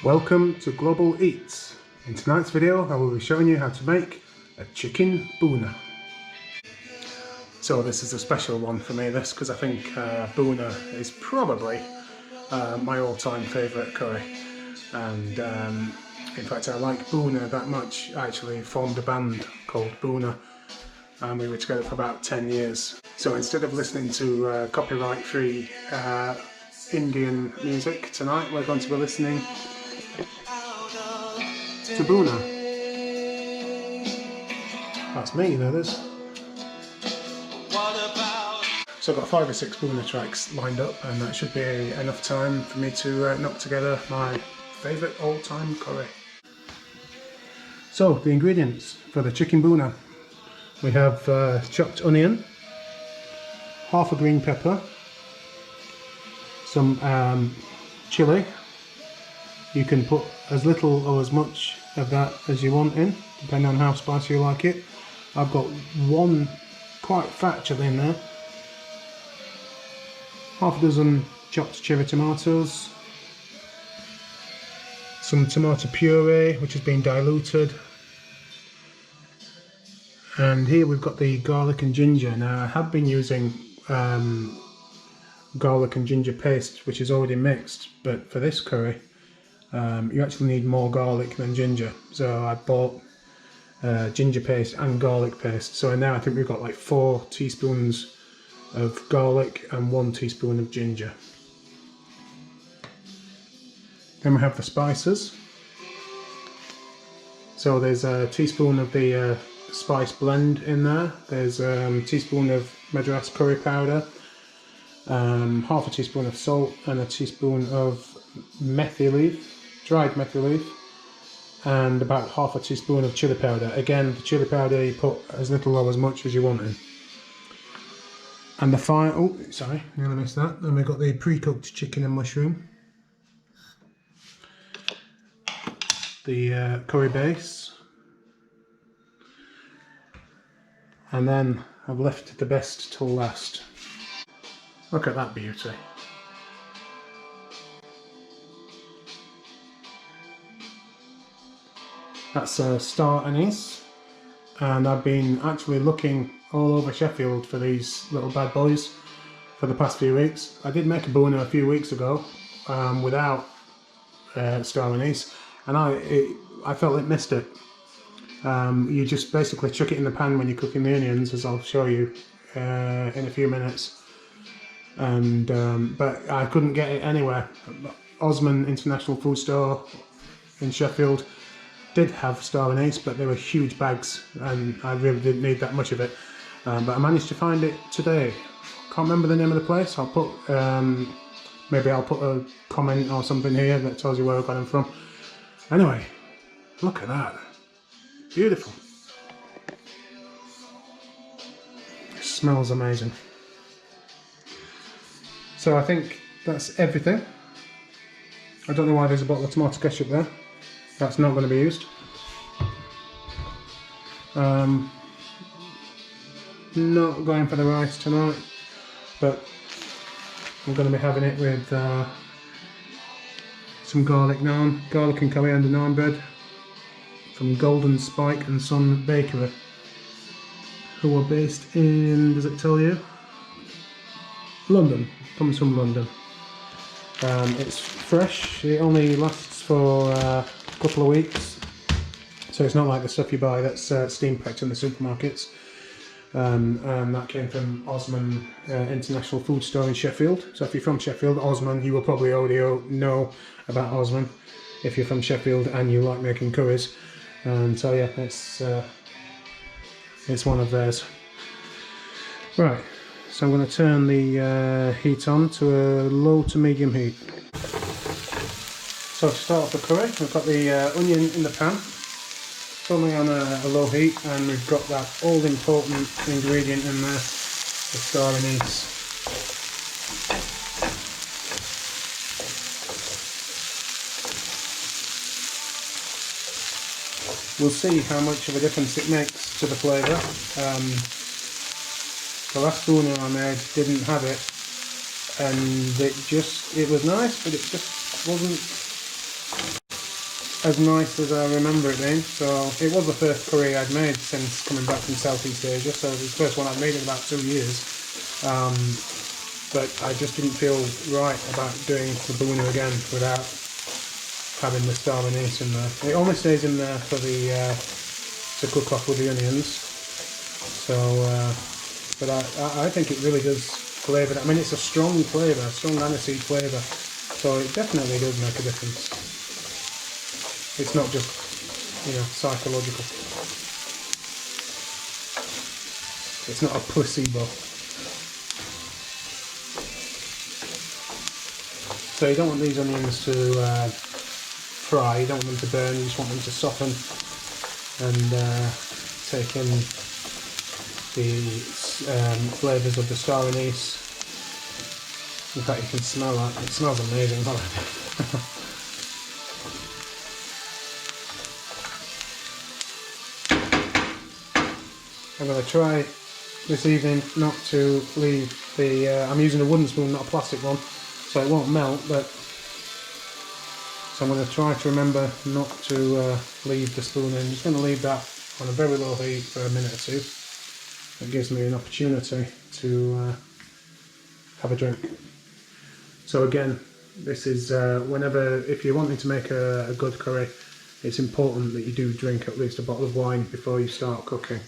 Welcome to Global Eats. In tonight's video I will be showing you how to make a chicken bhuna. So this is a special one for me, this, because I think bhuna is probably my all-time favourite curry, and in fact I like bhuna that much. I actually formed a band called Bunna and we were together for about 10 years. So instead of listening to copyright-free Indian music tonight, we're going to be listening to Bunna. That's me, that is. So I've got 5 or 6 Bunna tracks lined up, and that should be enough time for me to knock together my favourite all-time curry. So the ingredients for the chicken bhuna: we have chopped onion, half a green pepper, some chilli. You can put as little or as much of that as you want in, depending on how spicy you like it. I've got one quite fat chilli in there, half a dozen chopped cherry tomatoes, some tomato puree which has been diluted, and here we've got the garlic and ginger. Now I have been using garlic and ginger paste which is already mixed, but for this curry you actually need more garlic than ginger, so I bought ginger paste and garlic paste. So now I think we've got like 4 teaspoons of garlic and 1 teaspoon of ginger. Then we have the spices. So there's a teaspoon of the spice blend in there. There's a teaspoon of Madras curry powder, half a teaspoon of salt, and a teaspoon of methi leaf, dried methi leaf, and about half a teaspoon of chili powder. Again, the chili powder you put as little or as much as you want in. And the final, oh sorry, nearly missed that. Then we've got the pre-cooked chicken and mushroom, the curry base, and then I've left the best till last. Look at that beauty. That's star anise, and I've been actually looking all over Sheffield for these little bad boys for the past few weeks. I did make a bhuna a few weeks ago without star anise, and I felt it missed it. You just basically chuck it in the pan when you're cooking the onions, as I'll show you in a few minutes. And but I couldn't get it anywhere. Osman International Food Store in Sheffield did have star anise, but they were huge bags and I really didn't need that much of it. But I managed to find it today. Can't remember the name of the place. I'll put maybe I'll put a comment or something here that tells you where I got them from. Anyway, look at that. Beautiful. It smells amazing. So I think that's everything. I don't know why there's a bottle of tomato ketchup there. That's not going to be used. Not going for the rice tonight, but we're going to be having it with some garlic naan, garlic and coriander naan bread from Golden Spike and Son Bakery, who are based in, does it tell you? London. Comes from London. It's fresh. It only lasts for a couple of weeks, so it's not like the stuff you buy that's steam packed in the supermarkets. And that came from Osman International Food Store in Sheffield. So if you're from Sheffield, Osman, you will probably already know about Osman if you're from Sheffield and you like making curries. And so yeah, it's one of theirs. Right, so I'm going to turn the heat on to a low to medium heat. So to start off the curry, we've got the onion in the pan. It's only on a low heat, and we've got that all-important ingredient in there, the star anise. We'll see how much of a difference it makes to the flavour. The last bhuna I made didn't have it, and it was nice, but it just wasn't as nice as I remember it being. So it was the first curry I'd made since coming back from Southeast Asia, so it was the first one I'd made in about 2 years. But I just didn't feel right about doing the bhuna again without having the star anise in there. It only stays in there for the to cook off with the onions. So, but I think it really does flavour. I mean, it's a strong flavour, strong aniseed flavour. So it definitely does make a difference. It's not just, you know, psychological. It's not a placebo. So you don't want these onions to fry, you don't want them to burn, you just want them to soften and take in the flavours of the star anise. In fact, you can smell that. It smells amazing. I'm going to try this evening not to leave the... I'm using a wooden spoon, not a plastic one, so it won't melt, but... So I'm going to try to remember not to leave the spoon in. I'm just going to leave that on a very low heat for a minute or two. It gives me an opportunity to have a drink. So again, this is if you're wanting to make a good curry, it's important that you do drink at least a bottle of wine before you start cooking.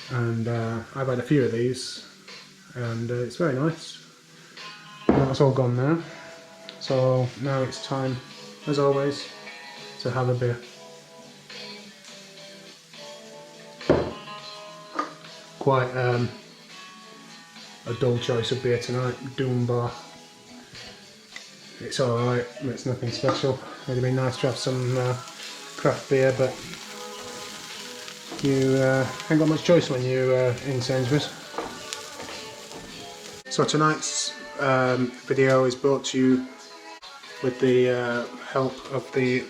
And I've had a few of these, and it's very nice. And that's all gone now. So now it's time, as always, to have a beer. Quite a dull choice of beer tonight, Bar. It's alright, it's nothing special. It'd be nice to have some craft beer, but you ain't got much choice when you're in Sainsbury's. So tonight's video is brought to you with the help of the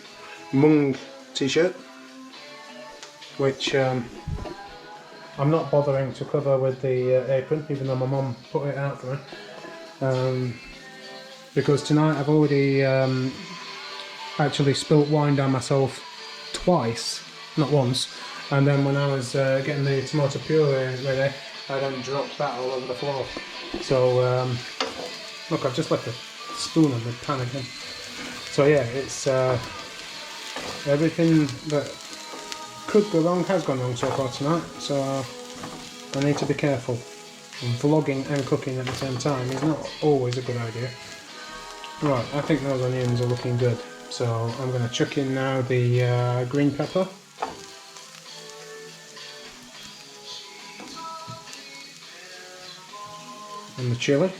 wroong t-shirt, which I'm not bothering to cover with the apron, even though my mum put it out for me, because tonight I've already actually spilt wine down myself twice, not once, and then when I was getting the tomato puree ready, I then dropped that all over the floor. So look, I've just left the spoon on the pan again. So yeah, it's everything that could go wrong has gone wrong so far tonight, so I need to be careful. Vlogging and cooking at the same time is not always a good idea. Right, I think those onions are looking good, so I'm going to chuck in now the green pepper. And the chilli.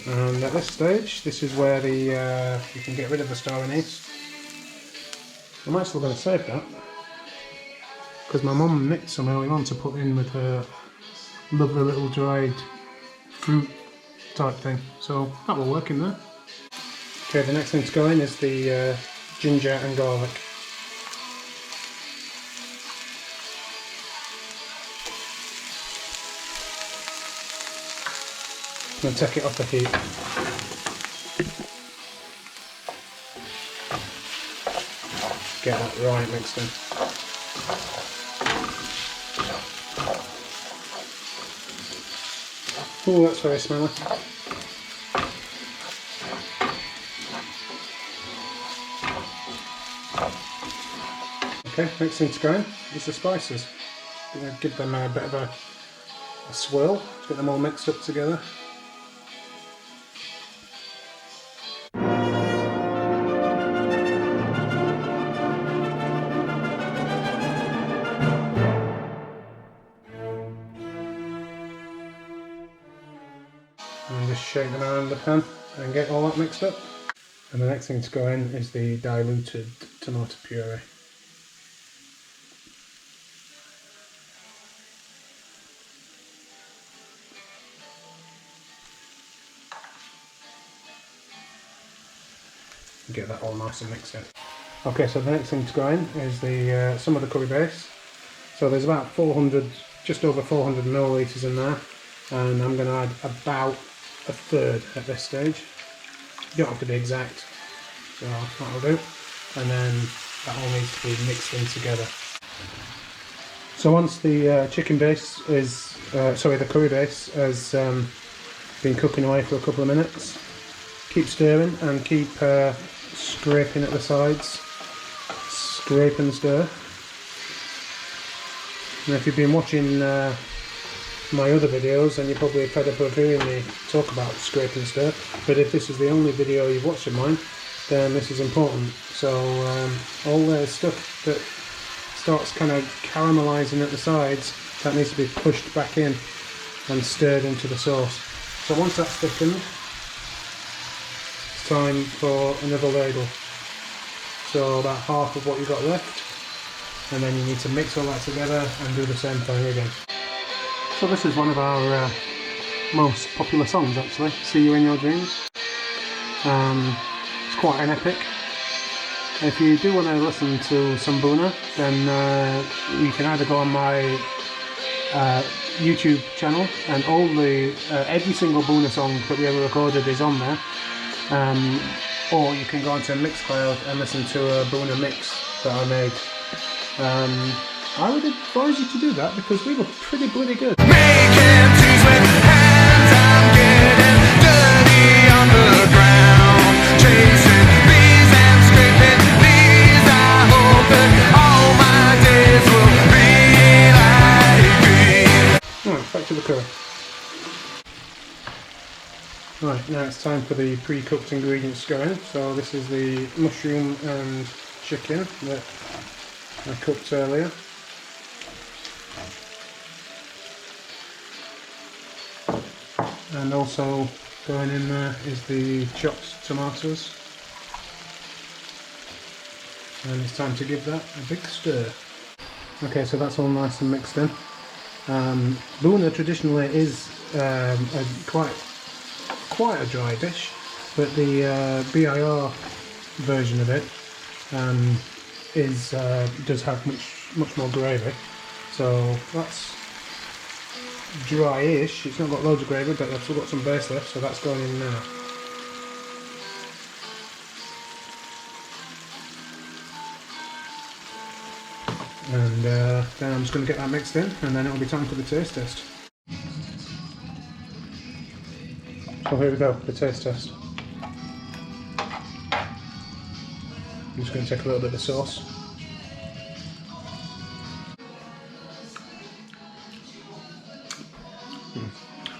And at this stage, this is where the you can get rid of the star anise. I'm actually going to save that, because my mum nicked some earlier on to put in with her lovely little dried fruit type thing, so that will work in there. Okay, the next thing to go in is the ginger and garlic. And take it off the heat. Get that right mixed in. Oh, that's very smelly. Okay, next thing to go in is the spices. I'm going to give them a bit of a swirl to get them all mixed up together. And just shake them around the pan and get all that mixed up. And the next thing to go in is the diluted tomato puree. Get that all nice and mixed in. Okay, so the next thing to go in is the some of the curry base. So there's about 400, just over 400 millilitres in there. and I'm going to add about a third at this stage. You don't have to be exact, so that'll do. And then that all needs to be mixed in together. So once the chicken base is, the curry base has been cooking away for a couple of minutes, keep stirring and keep scraping at the sides. Scrape and stir. And if you've been watching my other videos, then you're probably fed up of hearing me talk about scrape and stir. But if this is the only video you've watched of mine, then this is important. So all the stuff that starts kind of caramelising at the sides, that needs to be pushed back in and stirred into the sauce. So once that's thickened, it's time for another ladle. So about half of what you've got left, and then you need to mix all that together and do the same thing again. So this is one of our most popular songs actually, See You In Your Dreams. It's quite an epic. If you do want to listen to some Bunna, then you can either go on my YouTube channel, and all the every single Bunna song that we ever recorded is on there, or you can go onto Mixcloud and listen to a Bunna mix that I made. I would advise you to do that because we were pretty bloody good. Making trees with hands, I'm getting dirty on the ground, chasing bees and scraping knees. I hope that all my days will be like these. Right, back to the curry. Right, now it's time for the pre-cooked ingredients to go in. So this is the mushroom and chicken that I cooked earlier. And also going in there is the chopped tomatoes. And it's time to give that a big stir. Okay, so that's all nice and mixed in. Bunna traditionally is quite a dry dish, but the BIR version of it does have much more gravy. So that's dry-ish. It's not got loads of gravy, but I've still got some base left, so that's going in now. And then I'm just going to get that mixed in, and then it'll be time for the taste test. So here we go, the taste test. I'm just going to take a little bit of the sauce.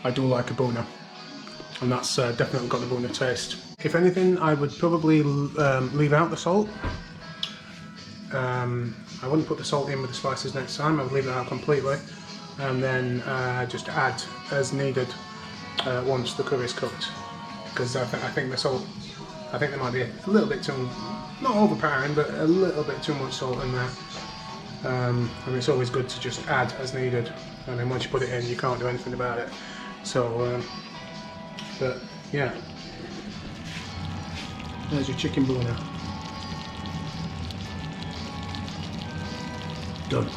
I do like a Bunna, and that's definitely got the Bunna taste. If anything, I would probably leave out the salt. I wouldn't put the salt in with the spices next time. I would leave it out completely, and then just add as needed once the curry is cooked. Because I think the salt, I think there might be a little bit too, not overpowering, but a little bit too much salt in there. And it's always good to just add as needed. And then once you put it in, you can't do anything about it. So, but yeah, there's your chicken Bunna. Done.